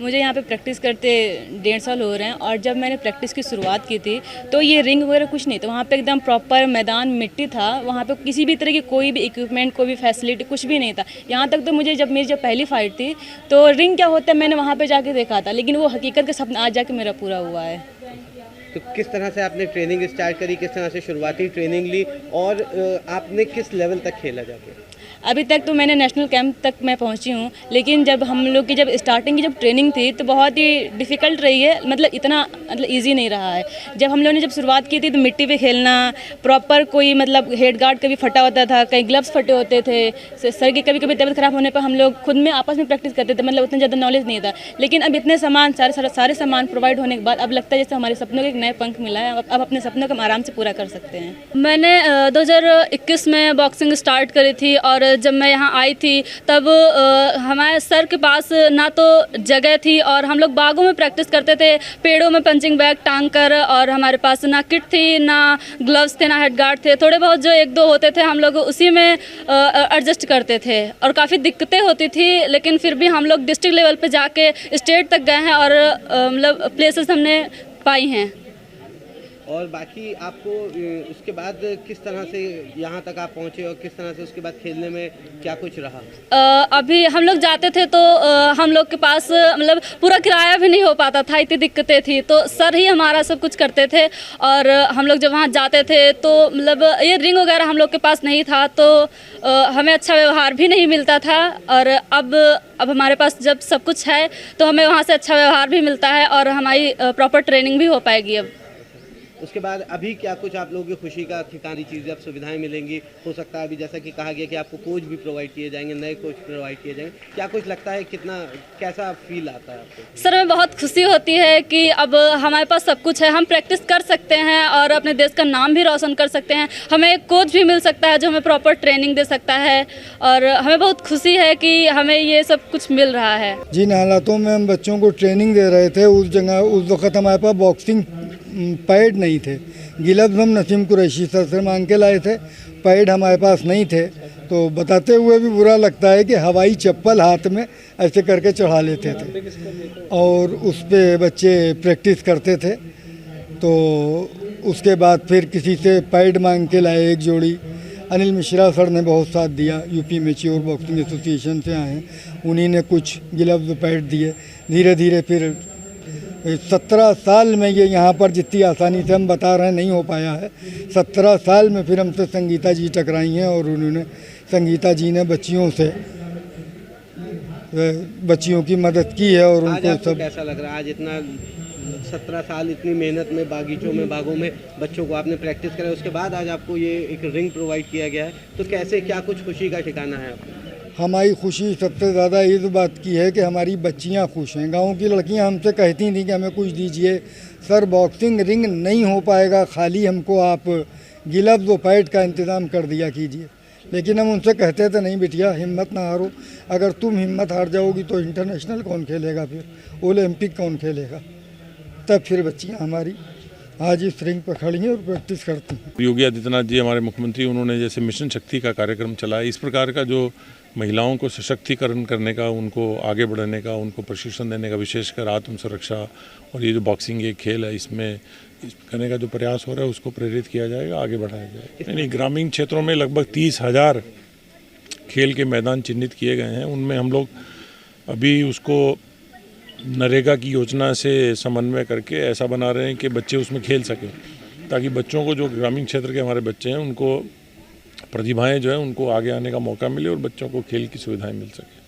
मुझे यहाँ पे प्रैक्टिस करते 1.5 साल हो रहे हैं और जब मैंने प्रैक्टिस की शुरुआत की थी तो ये रिंग वगैरह कुछ नहीं था। वहाँ पे एकदम प्रॉपर मैदान मिट्टी था, वहाँ पे किसी भी तरह की कोई भी इक्विपमेंट, कोई भी फैसिलिटी कुछ भी नहीं था। यहाँ तक तो मुझे जब पहली फाइट थी तो रिंग क्या होता है मैंने वहाँ पर जाके देखा था, लेकिन वो हकीकत का सपना आज जाके मेरा पूरा हुआ है। तो किस तरह से आपने ट्रेनिंग स्टार्ट करी, किस तरह से शुरुआती ट्रेनिंग ली और आपने किस लेवल तक खेला जाके? अभी तक तो मैंने नेशनल कैंप तक मैं पहुंची हूं, लेकिन जब हम लोग की स्टार्टिंग की ट्रेनिंग थी तो बहुत ही डिफ़िकल्ट रही है, मतलब इतना इजी नहीं रहा है। जब हम लोगों ने शुरुआत की थी तो मिट्टी पे खेलना, प्रॉपर कोई हेड गार्ड कभी फटा होता था, कहीं ग्लव्स फटे होते थे, सर की कभी तबीयत खराब होने पर हम लोग खुद में आपस में प्रैक्टिस करते थे, मतलब उतना ज़्यादा नॉलेज नहीं था। लेकिन अब इतने सामान सारे सामान प्रोवाइड होने के बाद अब लगता है जैसे हमारे सपनों के एक नए पंख मिला है, अब अपने सपनों को हम आराम से पूरा कर सकते हैं। मैंने 2021 में बॉक्सिंग स्टार्ट करी थी और जब मैं यहाँ आई थी तब हमारे सर के पास ना तो जगह थी और हम लोग बागों में प्रैक्टिस करते थे, पेड़ों में पंचिंग बैग टांग कर, और हमारे पास ना किट थी, ना ग्लव्स थे, ना हेड गार्ड थे। थोड़े बहुत जो 1-2 होते थे हम लोग उसी में एडजस्ट करते थे और काफ़ी दिक्कतें होती थी, लेकिन फिर भी हम लोग डिस्ट्रिक्ट लेवल पे जाके स्टेट तक गए हैं और मतलब प्लेसेस हमने पाई हैं। और बाकी आपको उसके बाद किस तरह से यहाँ तक आप पहुँचे और किस तरह से उसके बाद खेलने में क्या कुछ रहा? अभी हम लोग जाते थे तो हम लोग के पास मतलब पूरा किराया भी नहीं हो पाता था, इतनी दिक्कतें थी, तो सर ही हमारा सब कुछ करते थे। और हम लोग जब वहाँ जाते थे तो मतलब ये रिंग वगैरह हम लोग के पास नहीं था, तो हमें अच्छा व्यवहार भी नहीं मिलता था। और अब हमारे पास जब सब कुछ है तो हमें वहाँ से अच्छा व्यवहार भी मिलता है और हमारी प्रॉपर ट्रेनिंग भी हो पाएगी। अब उसके बाद अभी क्या कुछ आप लोगों की खुशी का ठिकानी चीज़ें, अब सुविधाएं मिलेंगी, हो सकता है अभी जैसा कि कहा गया कि आपको कोच भी प्रोवाइड किए जाएंगे, नए कोच प्रोवाइड किए जाएंगे, क्या कुछ लगता है, कितना कैसा फील आता है आपको? सर हमें बहुत खुशी होती है कि अब हमारे पास सब कुछ है, हम प्रैक्टिस कर सकते हैं और अपने देश का नाम भी रोशन कर सकते हैं। हमें एक कोच भी मिल सकता है जो हमें प्रॉपर ट्रेनिंग दे सकता है और हमें बहुत खुशी है कि हमें ये सब कुछ मिल रहा है। जिन हालातों में हम बच्चों को ट्रेनिंग दे रहे थे उस वक्त हमारे पास बॉक्सिंग पैड नहीं थे। गिलव्स हम नसीम कुरैशी सर से मांग के लाए थे, पैड हमारे पास नहीं थे। तो बताते हुए भी बुरा लगता है कि हवाई चप्पल हाथ में ऐसे करके चढ़ा लेते थे और उस पर बच्चे प्रैक्टिस करते थे। तो उसके बाद फिर किसी से पैड मांग के लाए एक जोड़ी। अनिल मिश्रा सर ने बहुत साथ दिया, यूपी मैच्योर बॉक्सिंग एसोसिएशन से आए हैं, उन्हीं ने कुछ गिलव्स पैड दिए। धीरे धीरे फिर 17 साल में ये यहाँ पर जितनी आसानी से हम बता रहे हैं नहीं हो पाया है। 17 साल में फिर हमसे संगीता जी टकराई हैं और उन्होंने संगीता जी ने बच्चियों की मदद की है और उनको सब। कैसा लग रहा है आज इतना 17 साल इतनी मेहनत में बागीचों में बागों में बच्चों को आपने प्रैक्टिस करा, उसके बाद आज आपको ये एक रिंग प्रोवाइड किया गया है, तो कैसे क्या कुछ खुशी का ठिकाना है आपको? हमारी खुशी सबसे ज़्यादा इस बात की है कि हमारी बच्चियां खुश हैं। गांव की लड़कियां हमसे कहती थी कि हमें कुछ दीजिए सर, बॉक्सिंग रिंग नहीं हो पाएगा, खाली हमको आप गिलव्स व पैड का इंतज़ाम कर दिया कीजिए। लेकिन हम उनसे कहते थे नहीं बिटिया, हिम्मत ना हारो, अगर तुम हिम्मत हार जाओगी तो इंटरनेशनल कौन खेलेगा, फिर ओलंपिक कौन खेलेगा। तब फिर बच्चियाँ हमारी आज इस रिंग पर खड़ी हैं और प्रैक्टिस करती हैं। योगी आदित्यनाथ जी हमारे मुख्यमंत्री, उन्होंने जैसे मिशन शक्ति का कार्यक्रम चलाया, इस प्रकार का जो महिलाओं को सशक्तिकरण करने का, उनको आगे बढ़ाने का, उनको प्रशिक्षण देने का, विशेषकर आत्म सुरक्षा और ये जो बॉक्सिंग एक खेल है इसमें करने का जो प्रयास हो रहा है उसको प्रेरित किया जाएगा, आगे बढ़ाया जाएगा। यानी ग्रामीण क्षेत्रों में लगभग 30,000 खेल के मैदान चिन्हित किए गए हैं। उनमें हम लोग अभी उसको नरेगा की योजना से समन्वय करके ऐसा बना रहे हैं कि बच्चे उसमें खेल सकें, ताकि बच्चों को, जो ग्रामीण क्षेत्र के हमारे बच्चे हैं, उनको प्रतिभाएं जो है उनको आगे आने का मौका मिले और बच्चों को खेल की सुविधाएं मिल सके।